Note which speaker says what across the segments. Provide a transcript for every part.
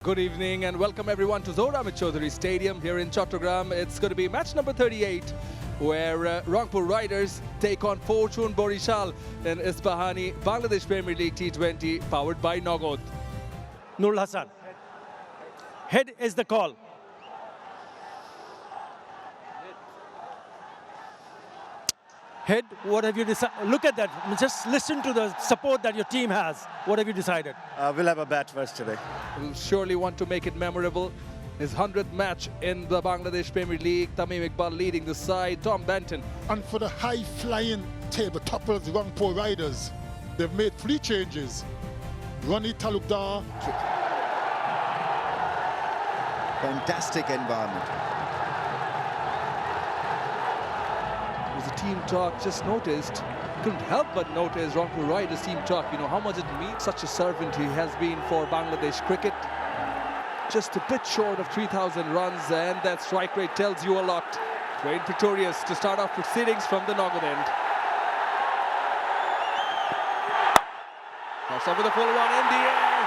Speaker 1: Good evening and welcome everyone to Zohra Chaudhary Stadium here in Chattogram. It's going to be match number 38 where Rangpur Riders take on Fortune Barishal in Isfahani Bangladesh Premier League T20 powered by Nagod.
Speaker 2: Nurul Hassan. Head is the call. Head, what have you decided? Look at that. Just listen to the support that your team has. What have you decided?
Speaker 3: We'll have a bat first today.
Speaker 1: We'll surely want to make it memorable. His 100th match in the Bangladesh Premier League. Tamim Iqbal leading the side. Tom Benton.
Speaker 4: And for the high-flying table toppers Rangpur Riders, they've made 3 changes. Roni Talukdar.
Speaker 3: Fantastic environment.
Speaker 1: It was a team talk, just noticed. Couldn't help but notice Rangpur Riders team talk. You know how much it means. Such a servant he has been for Bangladesh cricket. Just a bit short of 3,000 runs, and that strike rate tells you a lot. Wayne Pretorius to start off proceedings from the Nagod end. Cross over the full one in the air.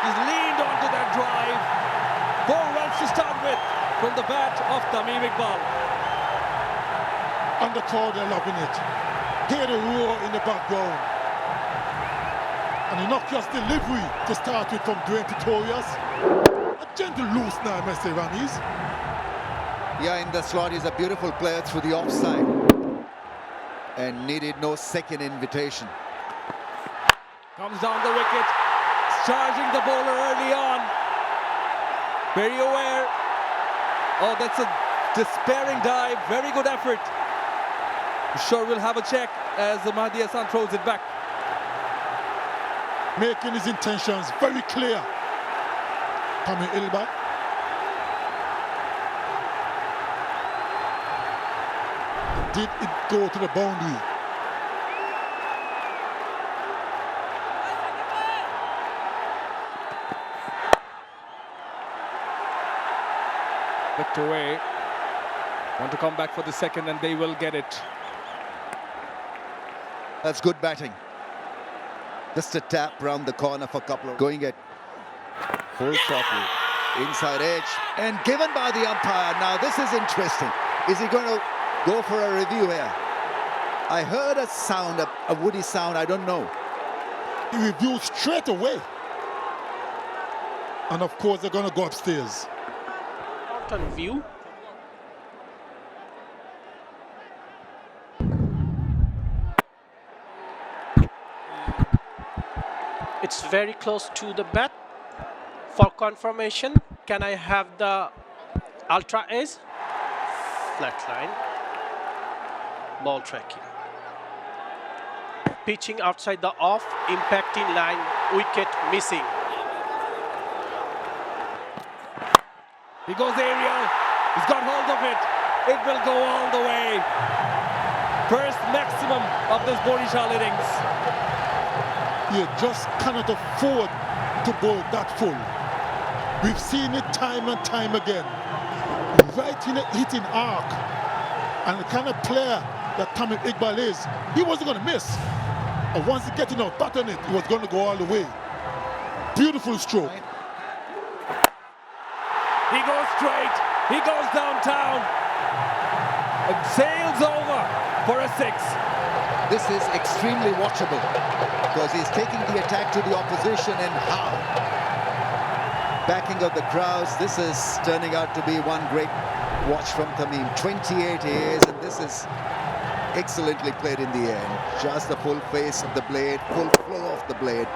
Speaker 1: He's leaned onto that drive. 4 runs to start with from the bat of Tamim Iqbal.
Speaker 4: And the crowd are loving it. Hear the roar in the background. And not just delivery to start with from Dwayne Pretorius. A gentle loose now, Mr. Ramis.
Speaker 3: Yeah, in the slot, he's a beautiful player through the offside. And needed no second invitation.
Speaker 1: Comes down the wicket, charging the bowler early on. Very aware. Oh, that's a despairing dive. Very good effort. I'm sure we'll have a check as Mahdi Hassan throws it back.
Speaker 4: Making his intentions very clear. Tamim Iqbal. Did it go to the boundary?
Speaker 1: Picked away. Want to come back for the second and they will get it.
Speaker 3: That's good batting. Just a tap round the corner for a couple of... Going at full throttle. Inside edge. And given by the umpire. Now this is interesting. Is he going to go for a review here? I heard a sound, a woody sound, I don't know.
Speaker 4: He reviewed straight away. And of course they're going to go upstairs.
Speaker 5: Out on view. It's very close to the bat. For confirmation, can I have the ultra ace? Flat line. Ball tracking. Pitching outside the off, impacting line, wicket missing.
Speaker 1: He goes aerial. He's got hold of it. It will go all the way. First maximum of this Barishal innings.
Speaker 4: You just cannot afford to bowl that full. We've seen it time and time again. Right in the hitting arc. And the kind of player that Tamim Iqbal is, he wasn't going to miss. And once he getting out back on it, he was going to go all the way. Beautiful stroke.
Speaker 1: He goes straight. He goes downtown. And sails over for a 6.
Speaker 3: This is extremely watchable because he's taking the attack to the opposition and how. Backing of the crowds, this is turning out to be one great watch from Tamim. 28 years, and this is excellently played in the end. Just the full face of the blade, full flow of the blade.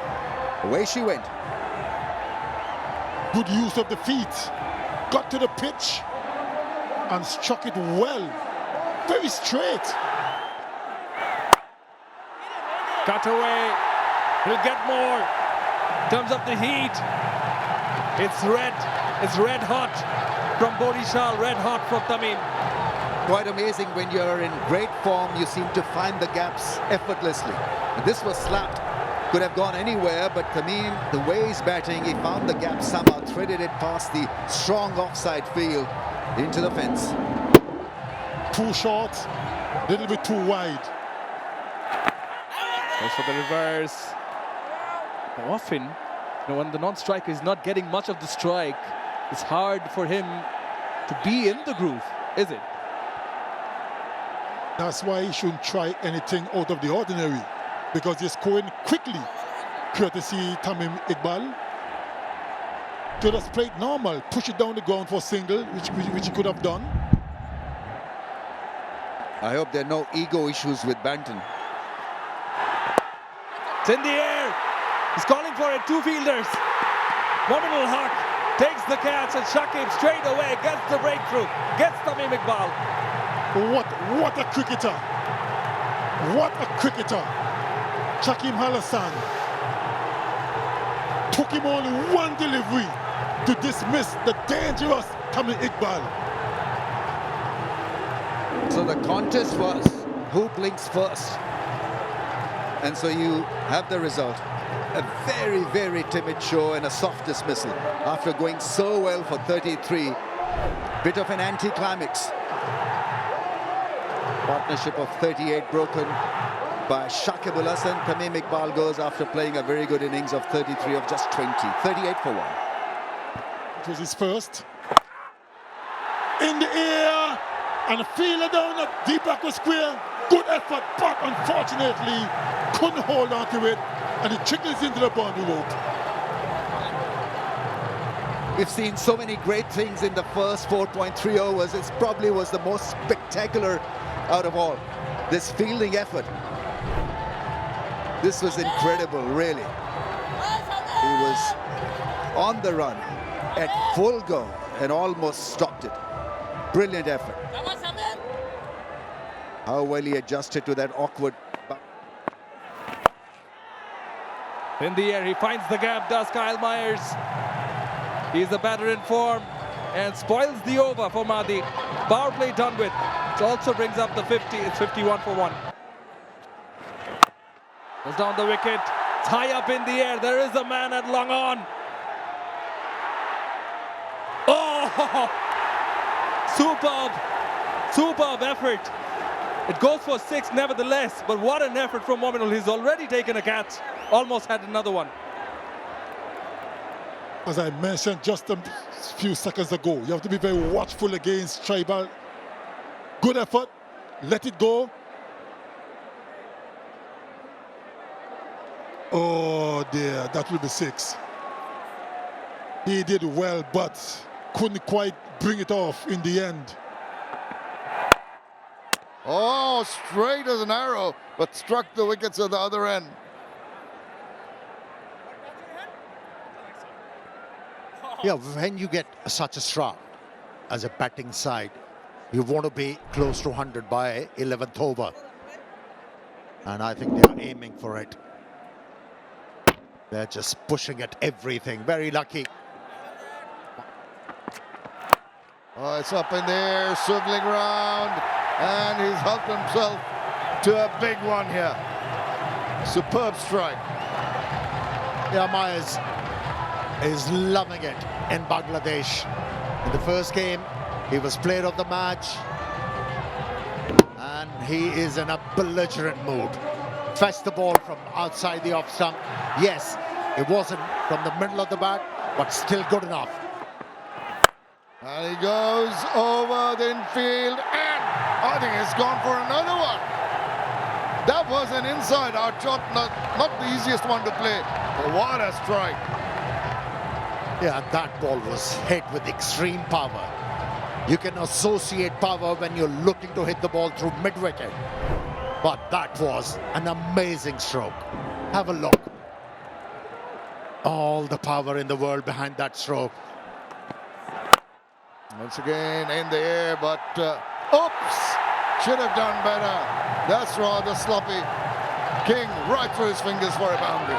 Speaker 3: Away she went.
Speaker 4: Good use of the feet. Got to the pitch and struck it well. Very straight.
Speaker 1: Cut away. He'll get more. Comes up the heat. It's red. It's red hot from Barishal. Red hot from Tamim.
Speaker 3: Quite amazing when you're in great form, you seem to find the gaps effortlessly. And this was slapped. Could have gone anywhere, but Tamim, the way he's batting, he found the gap somehow, threaded it past the strong offside field into the fence.
Speaker 4: Too short, a little bit too wide.
Speaker 1: Goes for the reverse. Often When the non-striker is not getting much of the strike, it's hard for him to be in the groove, is it?
Speaker 4: That's why he shouldn't try anything out of the ordinary, because he's scoring quickly, courtesy Tamim Iqbal. To just play it normal, push it down the ground for a single, which he could have done.
Speaker 3: I hope there are no ego issues with Banton.
Speaker 1: It's in the air. He's calling for it. Two fielders. Mominul Haq takes the catch, and Shakib straight away gets the breakthrough. Gets Tamim Iqbal.
Speaker 4: What a cricketer. What a cricketer. Shakim Hassan took him only one delivery to dismiss the dangerous Tamim Iqbal.
Speaker 3: So the contest was who blinks first. And so you have the result. A very, very timid show and a soft dismissal after going so well for 33. Bit of an anticlimax. Partnership of 38 broken by Shakib Al Hasan. Tamim Iqbal goes after playing a very good innings of 33 of just 20. 38 for 1.
Speaker 4: It was his first. In the air and a fielder down at deep back of square. Good effort, but unfortunately couldn't hold on to it, and it trickles into the boundary rope.
Speaker 3: We've seen so many great things in the first 4.3 overs. It probably was the most spectacular out of all. This fielding effort. This was incredible, really. He was on the run at full go and almost stopped it. Brilliant effort. How well he adjusted to that awkward.
Speaker 1: In the air, he finds the gap, does Kyle Myers. He's the batter in form and spoils the over for Mahdi. Power play done with. It also brings up the 50. It's 51 for 1. Goes down the wicket. It's high up in the air. There is a man at long on. Oh! Superb. Superb effort. It goes for 6 nevertheless, but what an effort from Mominul. He's already taken a catch. Almost had another one.
Speaker 4: As I mentioned just a few seconds ago, you have to be very watchful against Tribal. Good effort. Let it go. Oh dear, that will be 6. He did well, but couldn't quite bring it off in the end.
Speaker 6: Oh, straight as an arrow, but struck the wickets at the other end.
Speaker 7: Yeah, when you get such a start as a batting side, you want to be close to 100 by 11th over. And I think they are aiming for it. They're just pushing at everything. Very lucky.
Speaker 6: Oh, it's up in the air, swiveling round, and he's helped himself to a big one here. Superb strike.
Speaker 7: Yeah, Myers is loving it in Bangladesh. In the first game, he was player of the match, and he is in a belligerent mood. Fetched the ball from outside the off stump. Yes, it wasn't from the middle of the bat, but still good enough.
Speaker 6: And he goes over the infield, and I think he's gone for another one. That was an inside-out shot, not the easiest one to play. But what a strike.
Speaker 7: Yeah, that ball was hit with extreme power. You can associate power when you're looking to hit the ball through mid-wicket. But that was an amazing stroke. Have a look. All the power in the world behind that stroke.
Speaker 6: Once again in the air, but oops! Should have done better. That's rather sloppy. King right through his fingers for a boundary.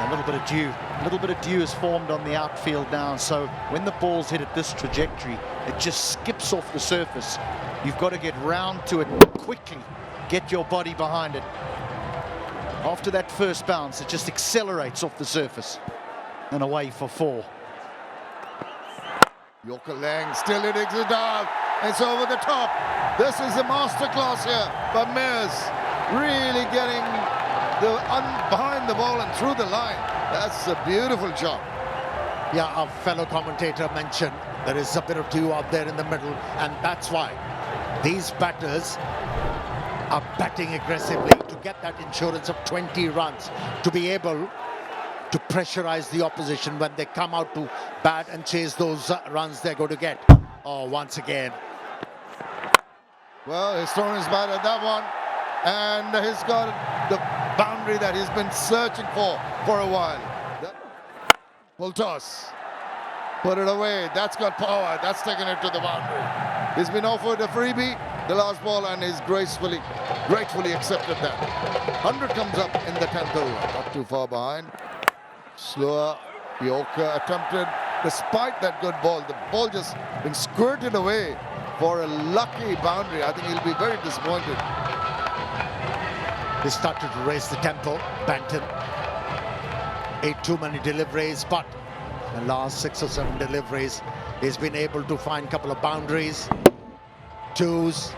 Speaker 8: A little bit of dew. A little bit of dew is formed on the outfield now, so when the ball's hit at this trajectory, it just skips off the surface. You've got to get round to it quickly, get your body behind it. After that first bounce, it just accelerates off the surface and away for 4.
Speaker 6: Yorker Lang still it it out. It's over the top. This is a masterclass here by Mears. Really getting behind the ball and through the line. That's a beautiful job.
Speaker 7: Yeah, our fellow commentator mentioned there is a bit of dew out there in the middle, and that's why these batters are batting aggressively to get that insurance of 20 runs, to be able to pressurize the opposition when they come out to bat and chase those runs they're going to get. Oh, once again.
Speaker 6: Well, he's thrown his bat at that one, and he's got the boundary that he's been searching for a while. Full toss. Put it away. That's got power. That's taken it to the boundary. He's been offered a freebie, the last ball, and he's gratefully accepted that. 100 comes up in the 10th over. Not too far behind. Slower. Yorker attempted, despite that good ball, the ball just been squirted away for a lucky boundary. I think he'll be very disappointed.
Speaker 7: They started to raise the tempo. Banton. 8 too many deliveries, but the last 6 or 7 deliveries, he's been able to find a couple of boundaries, twos,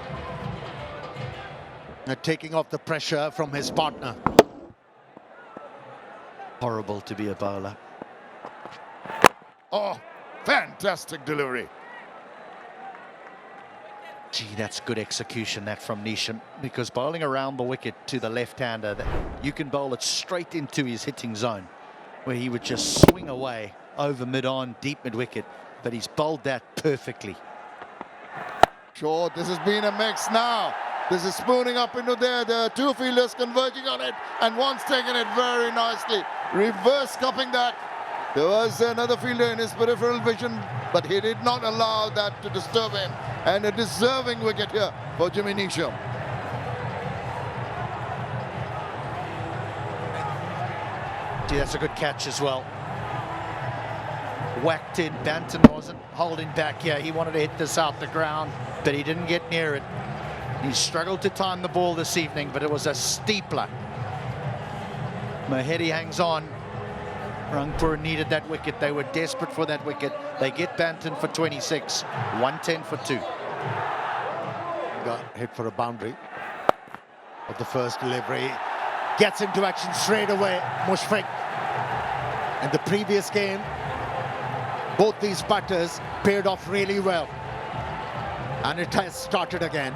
Speaker 7: taking off the pressure from his partner.
Speaker 8: Horrible to be a bowler.
Speaker 6: Oh, fantastic delivery.
Speaker 8: Gee, that's good execution, that from Nisham, because bowling around the wicket to the left-hander, you can bowl it straight into his hitting zone, where he would just swing away over mid-on, deep mid-wicket, but he's bowled that perfectly.
Speaker 6: Sure, this has been a mix now. This is spooning up into there. The two fielders converging on it, and one's taken it very nicely. Reverse cupping that. There was another fielder in his peripheral vision, but he did not allow that to disturb him. And a deserving wicket here for Jimmy Neesham.
Speaker 8: Gee, that's a good catch as well. Whacked in. Banton wasn't holding back here. He wanted to hit this out the ground, but he didn't get near it. He struggled to time the ball this evening, but it was a steepler. Mahedi hangs on. Rangpur needed that wicket. They were desperate for that wicket. They get Banton for 26. 110 for 2.
Speaker 7: Got hit for a boundary. But the first delivery gets into action straight away. Mushfiq. In the previous game, both these batters paired off really well. And it has started again.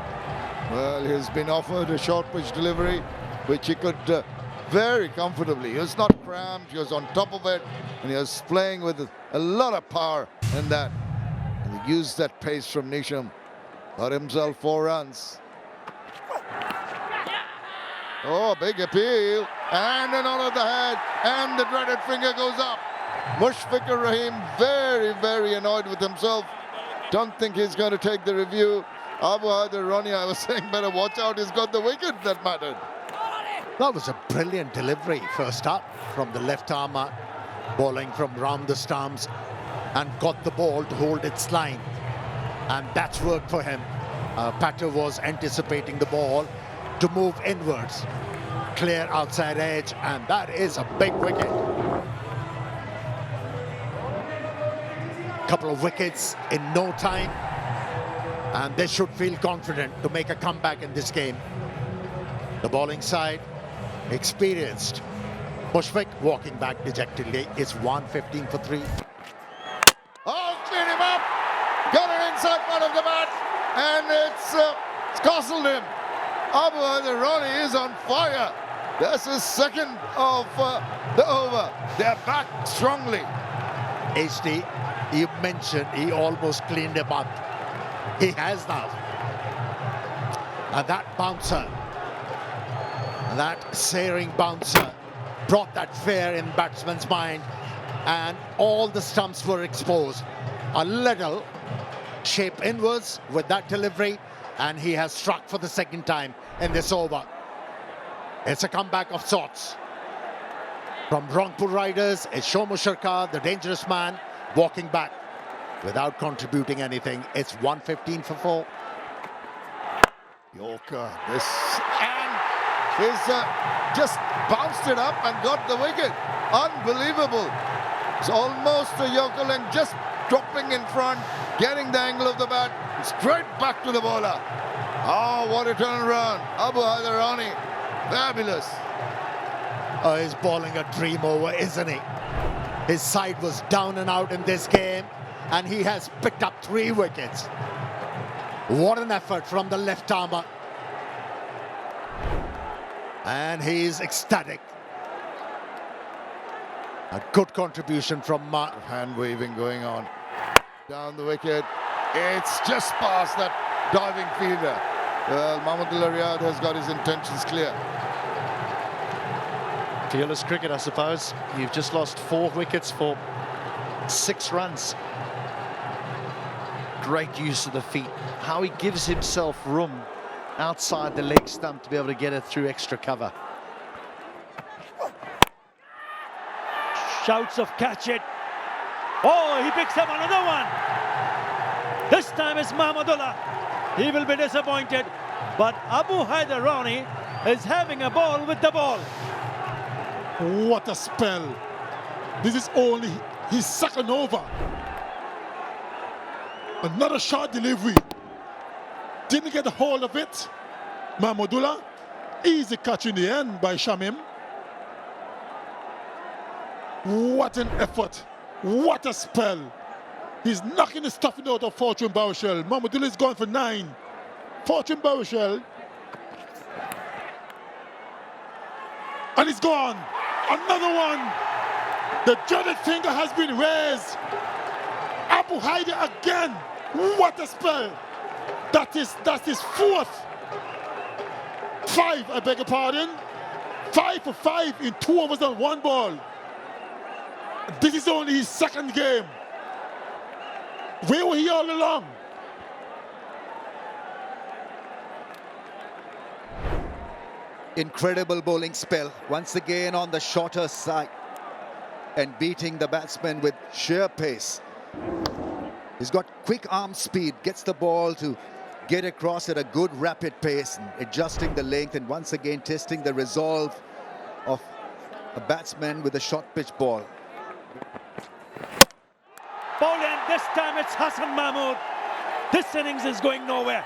Speaker 6: Well, he's been offered a short pitch delivery, which he could very comfortably. He was not cramped, he was on top of it, and he was playing with a lot of power in that. And he used that pace from Nisham. Got himself 4 runs. Oh, big appeal. And another the head, and the dreaded finger goes up. Mushfiq Rahim very, very annoyed with himself. Don't think he's going to take the review. Abu Haider Roni, I was saying, better watch out. He's got the wicket that mattered.
Speaker 7: That was a brilliant delivery first up from the left armer, bowling from round the stumps, and got the ball to hold its line. And that's worked for him. Patter was anticipating the ball to move inwards. Clear outside edge, and that is a big wicket. Couple of wickets in no time, and they should feel confident to make a comeback in this game. The bowling side, experienced. Mushfiq walking back dejectedly. It's 115 for 3.
Speaker 6: Oh, clean him up. Got it inside part of the bat, and it's costled him. Abu Haider Roni is on fire. That's his second of the over. They're back strongly.
Speaker 7: HD, you mentioned he almost cleaned him up. He has now. And that bouncer, that searing bouncer, brought that fear in batsman's mind, and all the stumps were exposed. A little shape inwards with that delivery, and he has struck for the second time in this over. It's a comeback of sorts. From Rangpur Riders, it's Shomu Sharkar, the dangerous man, walking back without contributing anything. It's 115 for 4.
Speaker 6: Yorker, this, and he's just bounced it up and got the wicket. Unbelievable. It's almost a Yorker length, just dropping in front, getting the angle of the bat, straight back to the bowler. Oh, what a turnaround. Abu Haider Roni, fabulous.
Speaker 7: Oh, he's bowling a dream over, isn't he? His side was down and out in this game, and he has picked up 3 wickets. What an effort from the left armer. And he's ecstatic. A good contribution from Mark.
Speaker 6: Hand waving going on. Down the wicket. It's just past that diving fielder. Well, Mahmudullah Riyad has got his intentions clear.
Speaker 8: Fearless cricket, I suppose. You've just lost 4 wickets for 6 runs. Great use of the feet. How he gives himself room outside the leg stump to be able to get it through extra cover.
Speaker 2: Shouts of catch it. Oh, he picks up another one. This time it's Mahmudullah. He will be disappointed. But Abu Haider Roni is having a ball with the ball.
Speaker 4: What a spell. This is only his second over. Another short delivery. Didn't get a hold of it. Mahmudullah. Easy catch in the end by Shamim. What an effort. What a spell. He's knocking the stuffing out of Fortune Barishal. Mahmudullah is going for 9. Fortune Barishal. And he's gone. Another one. The dreaded finger has been raised. Abu Haider again. What a spell. That's his 4th. 5, I beg your pardon. 5 for 5 in 2 overs and 1 ball. This is only his 2nd game. Where were he all along?
Speaker 3: Incredible bowling spell. Once again on the shorter side and beating the batsman with sheer pace. He's got quick arm speed, gets the ball to get across at a good rapid pace, and adjusting the length, and once again testing the resolve of a batsman with a short pitch ball.
Speaker 2: Bowled in. This time it's Hassan Mahmood. This innings is going nowhere.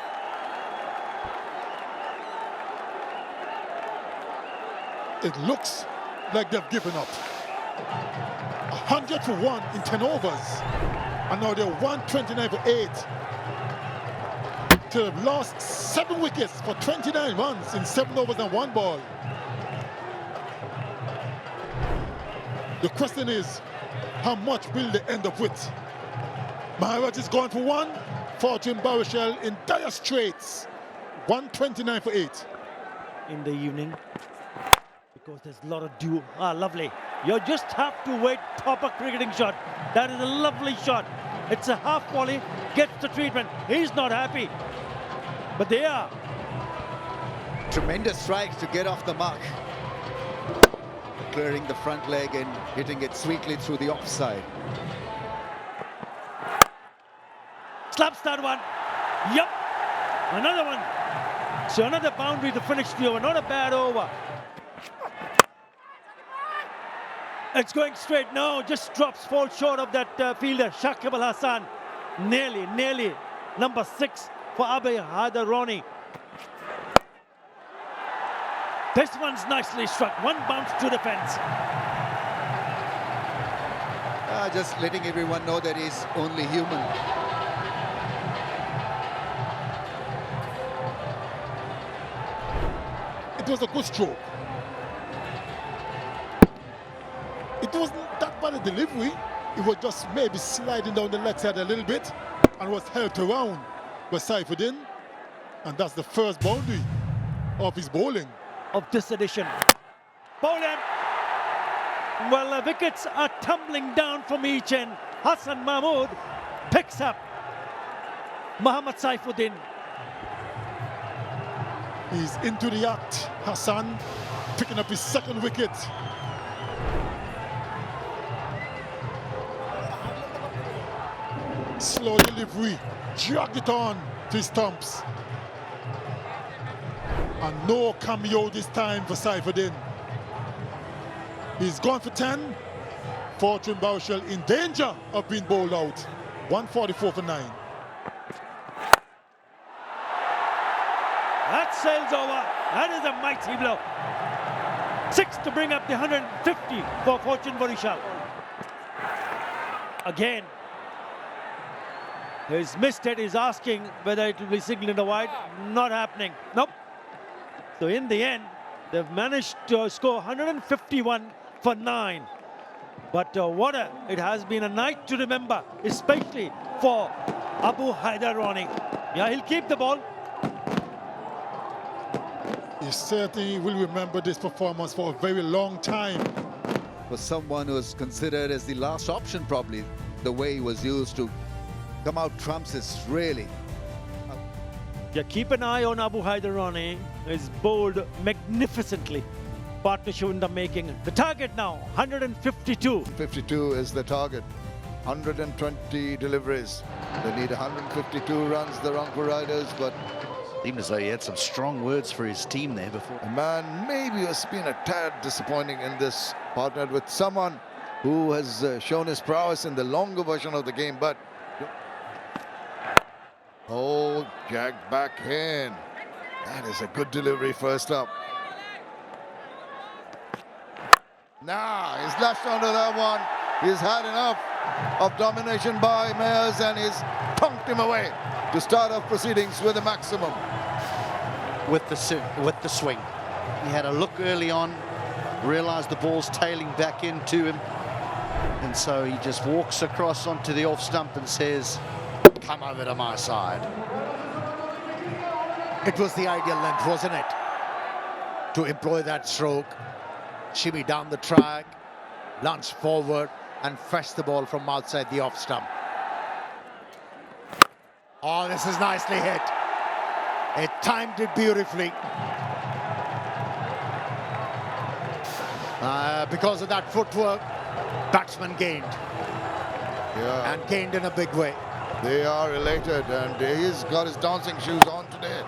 Speaker 4: It looks like they've given up. 100 for 1 in 10 overs. And now they're 129 for 8. To have lost 7 wickets for 29 runs in 7 overs and 1 ball. The question is, how much will they end up with? Maharaj is going for 1. Fortune Barishal in dire straits. 129 for 8.
Speaker 2: In the evening, because there's a lot of dew. Ah, lovely. You just have to wait. Proper cricketing shot. That is a lovely shot. It's a half volley, gets the treatment. He's not happy, but they are.
Speaker 3: Tremendous strike to get off the mark. Clearing the front leg and hitting it sweetly through the offside.
Speaker 2: Slaps that one. Yup. Another one. So another boundary to finish the over. Not a bad over. It's going straight. No, just drops, falls short of that fielder, Shakib Al Hassan. Nearly. Number 6 for Abu Haider Roni. This one's nicely struck. One bounce to the fence.
Speaker 3: Just letting everyone know that he's only human.
Speaker 4: It was a good stroke. It wasn't that bad a delivery. It was just maybe sliding down the leg side a little bit and was helped around by Saifuddin. And that's the first boundary of his bowling.
Speaker 2: Of this edition. Bowling. Well, the wickets are tumbling down from each end. Hassan Mahmood picks up Mohammad Saifuddin.
Speaker 4: He's into the act. Hassan picking up his 2nd wicket. Slow delivery, dragged it on to his stumps. And no cameo this time for Saifuddin. He's gone for 10. Fortune Barishal in danger of being bowled out. 144 for 9.
Speaker 2: That sails over. That is a mighty blow. 6 to bring up the 150 for Fortune Barishal. Again, he's missed it. He's asking whether it will be signaled in the wide. Not happening. Nope. So in the end, they've managed to score 151 for 9. But it has been a night to remember, especially for Abu Haider Roni. Yeah, he'll keep the ball.
Speaker 4: He certainly will remember this performance for a very long time.
Speaker 3: For someone who was considered as the last option, probably, the way he was used to come out trumps is really.
Speaker 2: Yeah, keep an eye on Abu Haider Roni. He's bowled magnificently. Partnership in the making. The target now, 152.
Speaker 6: 52 is the target. 120 deliveries. They need 152 runs, the Rangpur Riders, but
Speaker 8: Seemed as though he had some strong words for his team there before.
Speaker 6: the man maybe has been a tad disappointing in this, partnered with someone who has shown his prowess in the longer version of the game, but oh, jagged back in. That is a good delivery first up. Nah, he's lashed onto that one. He's had enough of domination by Mayers and he's punked him away to start off proceedings with a maximum.
Speaker 8: With the swing. He had a look early on, realized the ball's tailing back into him, and so he just walks across onto the off stump and says, "Come over to my side."
Speaker 7: It was the ideal length, wasn't it? To employ that stroke, shimmy down the track, lunge forward, and fetch the ball from outside the off stump. Oh, this is nicely hit. It timed it beautifully. Because of that footwork, batsman gained.
Speaker 6: Yeah.
Speaker 7: And gained in a big way.
Speaker 6: They are elated and he's got his dancing shoes on today.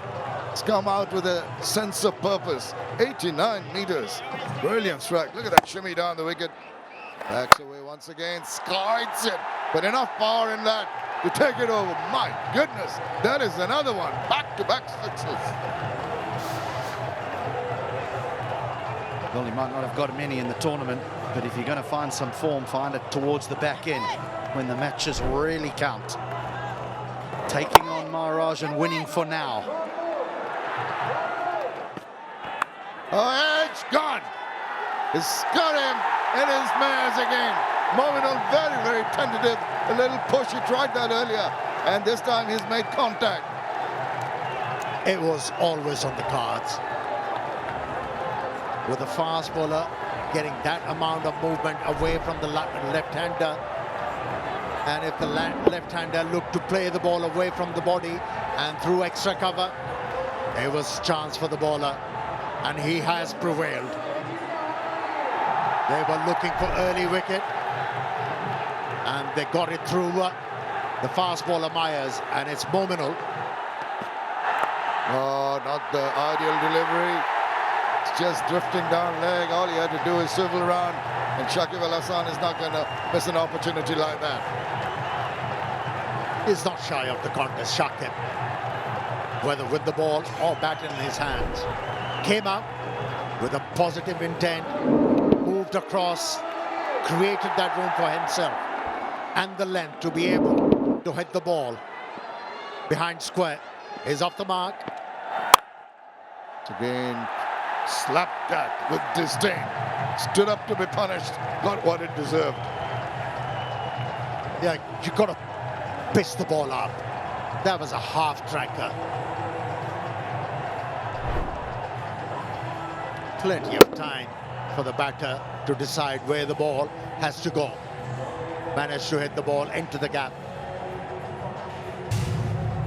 Speaker 6: He's come out with a sense of purpose. 89 meters. Brilliant strike. Look at that shimmy down the wicket. Backs away once again. Slides it. But enough power in that to take it over. My goodness. That is another one. Back-to-back sixes.
Speaker 8: Well, he might not have got many in the tournament, but if you're going to find some form, find it towards the back end when the matches really count. Taking on Maharaj and winning for now.
Speaker 6: Oh, edge gone. He's got him. It is Mayers again. Mominal very, very tentative. A little push. He tried that earlier. And this time he's made contact.
Speaker 7: It was always on the cards. With a fast bowler getting that amount of movement away from the left-hander. And if the left-hander looked to play the ball away from the body and through extra cover, it was a chance for the bowler. And he has prevailed. They were looking for early wicket. And they got it through the fast bowler Myers. And it's Mominal.
Speaker 6: Oh, not the ideal delivery. It's just drifting down leg. All he had to do is swivel around. And Shakib Al Hassan is not going to miss an opportunity like that.
Speaker 7: He's not shy of the contest, Shakib. Whether with the ball or bat in his hands. Came out with a positive intent. Moved across. Created that room for himself. And the length to be able to hit the ball. Behind square. Is off the mark.
Speaker 6: Again, slapped that with disdain. Stood up to be punished. Got what it deserved.
Speaker 7: Yeah, you got to piss the ball up. That was a half tracker. Plenty of time for the batter to decide where the ball has to go. Managed to hit the ball into the gap.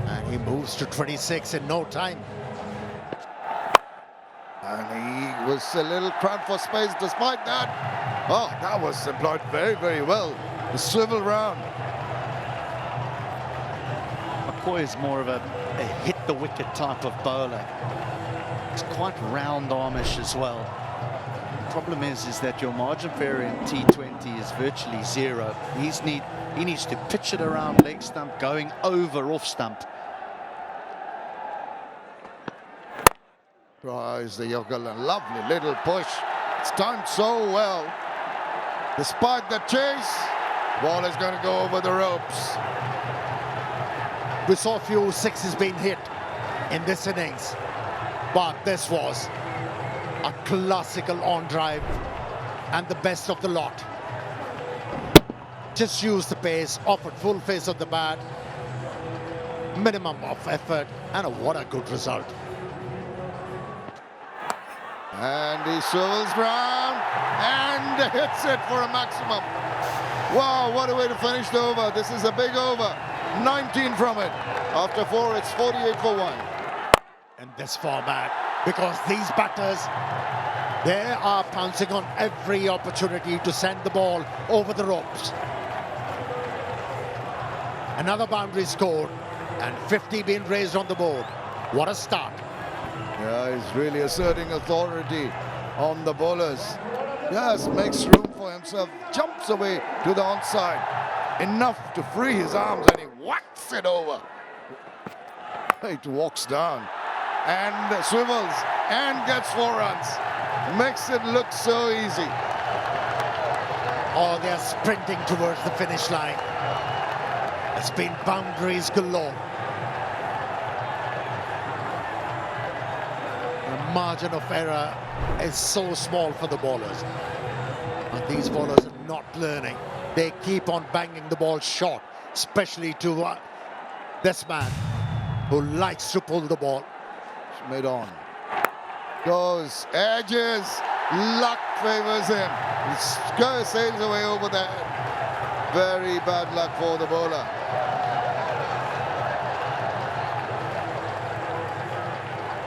Speaker 7: And he moves to 26 in no time.
Speaker 6: And he was a little cramped for space despite that. Oh, that was employed very, very well. The swivel round.
Speaker 8: McCoy is more of a hit-the-wicket type of bowler. He's quite round-armish as well. The problem is that your margin for error in T20 is virtually zero. He needs to pitch it around leg stump, going over off stump.
Speaker 6: Tries the Yokel, a lovely little push It's timed so well. Despite the chase, ball is going to go over the ropes.
Speaker 7: We saw a few sixes being hit in this innings, but this was a classical on drive and the best of the lot. Just used the pace, offered full face of the bat, minimum of effort, and what a good result.
Speaker 6: And he swivels round and hits it for a maximum. Wow, what a way to finish the over. This is a big over. 19 from it. After 4, it's 48 for 1.
Speaker 7: In this format, because these batters, they are pouncing on every opportunity to send the ball over the ropes. Another boundary scored and 50 being raised on the board. What a start.
Speaker 6: Yeah, he's really asserting authority on the bowlers. Yes, makes room for himself, jumps away to the onside. Enough to free his arms and he whacks it over. It walks down and swivels and gets 4 runs. Makes it look so easy.
Speaker 7: Oh, they're sprinting towards the finish line. It's been boundaries galore. The margin of error is so small for the bowlers. And these bowlers are not learning. They keep on banging the ball short, especially to this man who likes to pull the ball.
Speaker 6: Mid on. Goes, edges, luck favors him. He sails away over the head. Very bad luck for the bowler.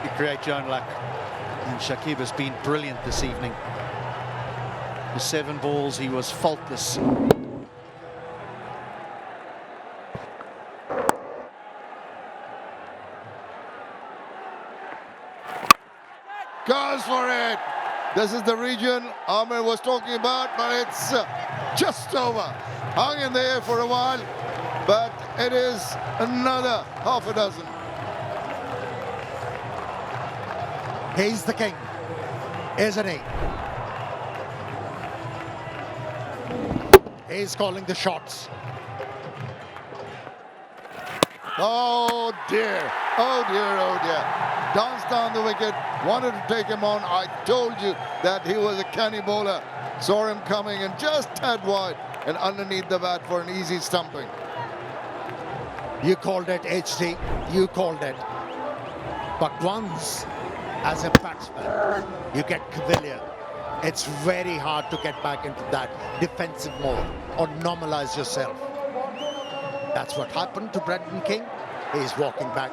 Speaker 8: You create your own luck. And Shakib has been brilliant this evening. The 7 balls, he was faultless.
Speaker 6: Goes for it. This is the region Amir was talking about, but it's just over. Hung in the air for a while, but it is another half a dozen.
Speaker 7: He's the king, isn't he? He's calling the shots.
Speaker 6: Oh dear, oh dear, oh dear. Danced down the wicket, wanted to take him on. I told you that he was a canny bowler. Saw him coming and just tad wide and underneath the bat for an easy stumping.
Speaker 7: You called it, HT, you called it. But once, as a batsman, you get cavalier, it's very hard to get back into that defensive mode or normalize yourself. That's what happened to Brendan King. He's walking back,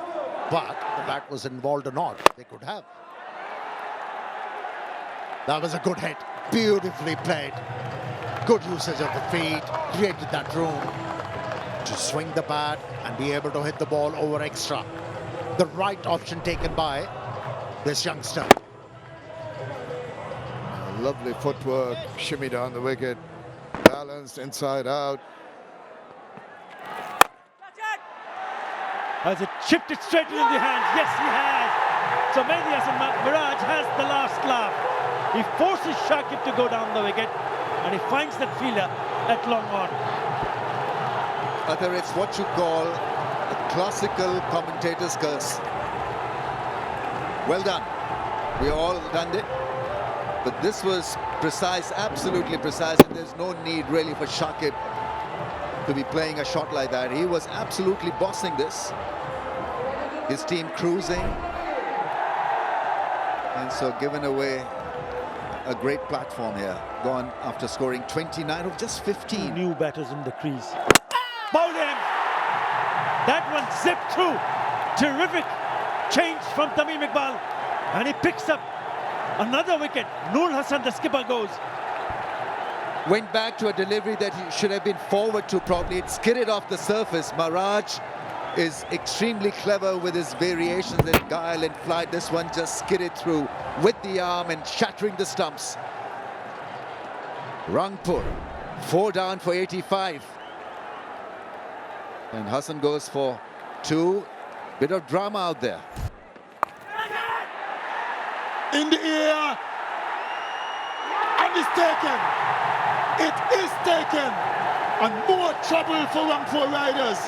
Speaker 7: but the bat was involved or not, they could have. That was a good hit, beautifully played. Good usage of the feet, created that room to swing the bat and be able to hit the ball over extra. The right option taken by this youngster.
Speaker 6: Lovely footwork, shimmy down the wicket, balanced inside out.
Speaker 2: Has it chipped it straight in the hands? Yes, he has. So Mehdi Hasan Miraj has the last laugh. He forces Shakib to go down the wicket and he finds that fielder at long on.
Speaker 3: Whether it's what you call a classical commentator's curse. Well done. We all done it. But this was precise, absolutely precise, and there's no need really for Shakib to be playing a shot like that. He was absolutely bossing this. His team cruising. And so given away a great platform here. Gone after scoring 29 of just 15.
Speaker 2: New batters in the crease. Bowled him! That one zipped through. Terrific change from Tamim Iqbal. And he picks up another wicket. Noor Hassan, the skipper, goes.
Speaker 3: Went back to a delivery that he should have been forward to probably. It skidded off the surface. Maharaj is extremely clever with his variations in guile and flight. This one just skidded through with the arm and shattering the stumps. Rangpur, 4 down for 85. And Hassan goes for 2. Bit of drama out there.
Speaker 4: In the air. taken. It is taken. And more trouble for Rangpur riders.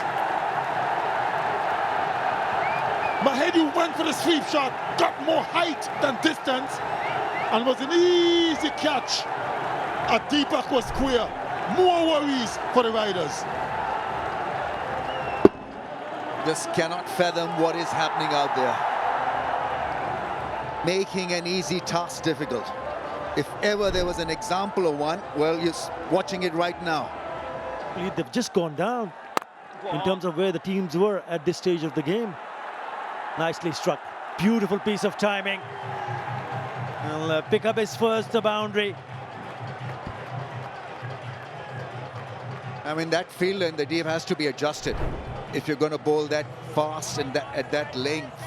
Speaker 4: Mahedi went for the sweep shot, got more height than distance, and was an easy catch. A Deepak was square. More worries for the riders.
Speaker 3: Just cannot fathom what is happening out there. Making an easy task difficult. If ever there was an example of one, well, you're watching it right now.
Speaker 2: They've just gone down in terms of where the teams were at this stage of the game. Nicely struck. Beautiful piece of timing. He'll pick up his first boundary.
Speaker 3: I mean, that fielder in the deep has to be adjusted. If you're going to bowl that fast and at that length,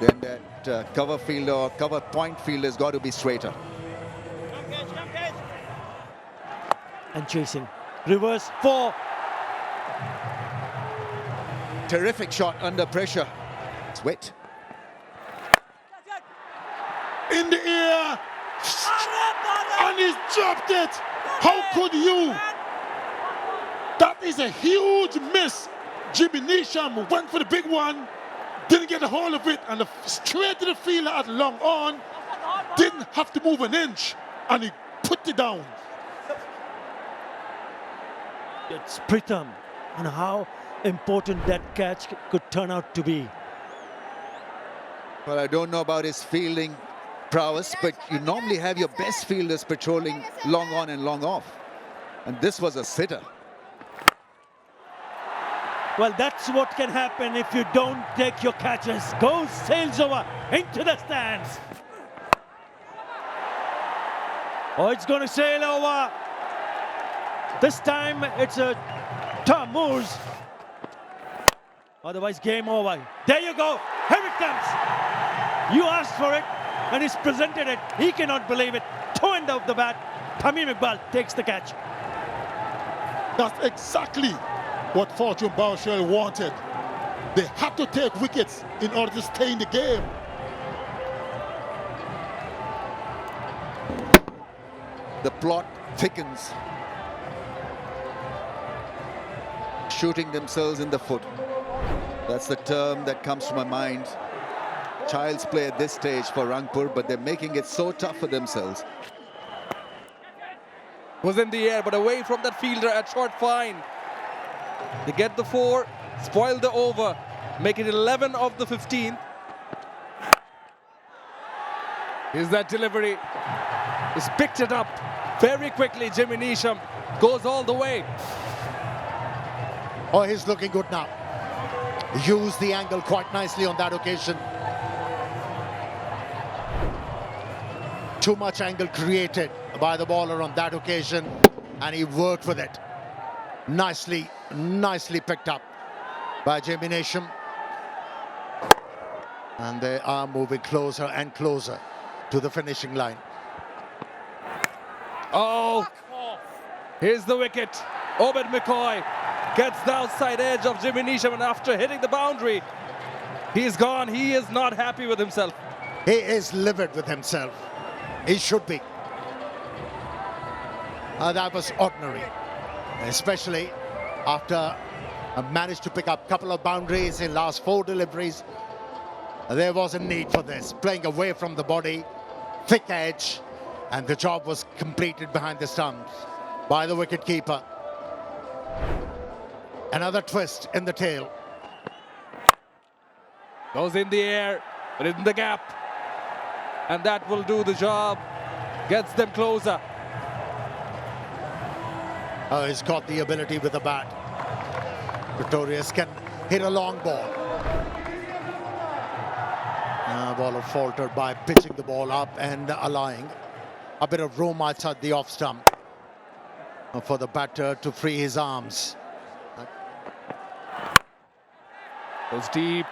Speaker 3: then that cover fielder or cover point fielder has got to be straighter.
Speaker 2: And chasing. Reverse 4.
Speaker 3: Terrific shot under pressure. It's wet.
Speaker 4: In the air. And he's dropped it. How could you? That is a huge miss. Jimmy Neesham went for the big one. Didn't get a hold of it. And straight to the fielder at long on. Didn't have to move an inch. And he put it down.
Speaker 2: It's Pritham, and how important that catch could turn out to be.
Speaker 3: Well, I don't know about his fielding prowess, but you normally have your best fielders patrolling long on and long off. And this was a sitter.
Speaker 2: Well, that's what can happen if you don't take your catches. Goes, sails over into the stands. Oh, it's going to sail over. This time it's a Tammuz. Otherwise, game over. There you go. Here it comes. You asked for it, and he's presented it. He cannot believe it. Toe end of the bat. Tamim Iqbal takes the catch.
Speaker 4: That's exactly what Fortune Barishal wanted. They had to take wickets in order to stay in the game.
Speaker 3: The plot thickens. Shooting themselves in the foot. That's the term that comes to my mind. Child's play at this stage for Rangpur, but they're making it so tough for themselves.
Speaker 1: Was in the air, but away from that fielder at short fine. They get the 4, spoil the over, make it 11 of the 15. Here's that delivery. He's picked it up very quickly. Jimmy Neesham goes all the way.
Speaker 7: Oh, he's looking good now. Used the angle quite nicely on that occasion. Too much angle created by the bowler on that occasion, and he worked with it. Nicely picked up by Jimmy Neesham. And they are moving closer and closer to the finishing line.
Speaker 1: Oh, here's the wicket. Obed McCoy gets the outside edge of Jimmy Neesham, and after hitting the boundary, he's gone. He is not happy with himself.
Speaker 7: He is livid with himself. He should be. That was ordinary, especially after managed to pick up a couple of boundaries in last 4 deliveries. There was a need for this, playing away from the body, thick edge, and the job was completed behind the stumps by the wicketkeeper. Another twist in the tail.
Speaker 1: Goes in the air, but in the gap. And that will do the job. Gets them closer.
Speaker 7: Oh, he's got the ability with the bat. Pretorius can hit a long ball. Bowler faltered by pitching the ball up and allowing a bit of room outside the off stump for the batter to free his arms.
Speaker 1: Goes deep.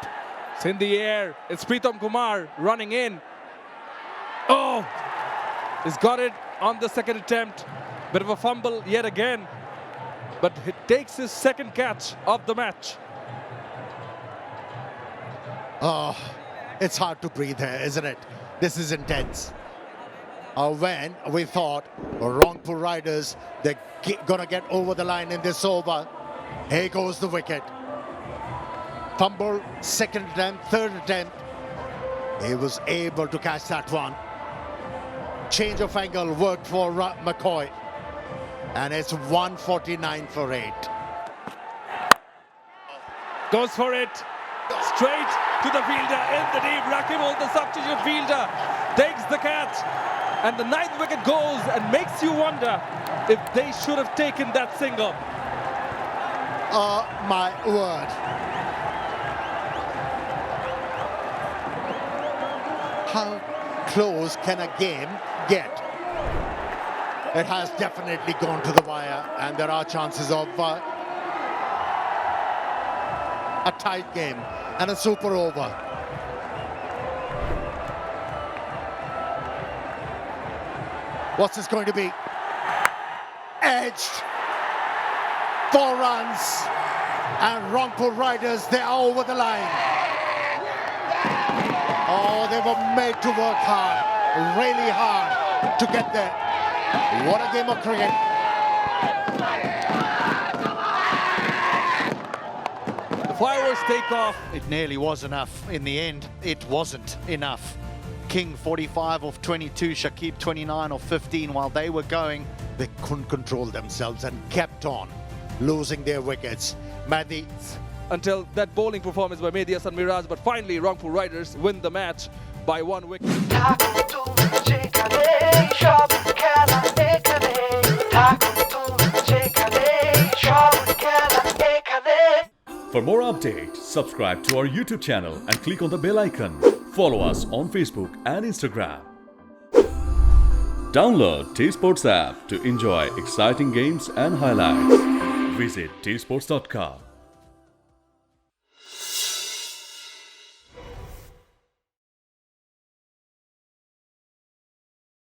Speaker 1: It's in the air. It's Pritham Kumar running in. Oh! He's got it on the second attempt. Bit of a fumble yet again. But he takes his second catch of the match.
Speaker 7: Oh, it's hard to breathe here, isn't it? This is intense. when we thought Rangpur Riders, they're gonna get over the line in this over. Here goes the wicket. Fumble, second attempt, third attempt. He was able to catch that one. Change of angle worked for McCoy. And it's 149 for 8.
Speaker 1: Goes for it. Straight to the fielder in the deep. Rakibul, the substitute fielder, takes the catch. And the 9th wicket goes and makes you wonder if they should have taken that single.
Speaker 7: Oh my word. How close can a game get? It has definitely gone to the wire, and there are chances of a tight game and a super over. What's this going to be? Edged. 4 runs, and Rangpur Riders, they are over the line. Oh, they were made to work hard, really hard to get there. What a game of cricket.
Speaker 1: The fireworks take off.
Speaker 8: It nearly was enough. In the end, it wasn't enough. King 45 off 22, Shakib 29 off 15 while they were going.
Speaker 7: They couldn't control themselves and kept on losing their wickets. Mehdi.
Speaker 1: Until that bowling performance by Mehdi Hasan Miraj, but finally Rangpur Riders win the match by 1 wicket.
Speaker 9: For more updates, subscribe to our YouTube channel and click on the bell icon. Follow us on Facebook and Instagram. Download TSports app to enjoy exciting games and highlights. Visit tsports.com.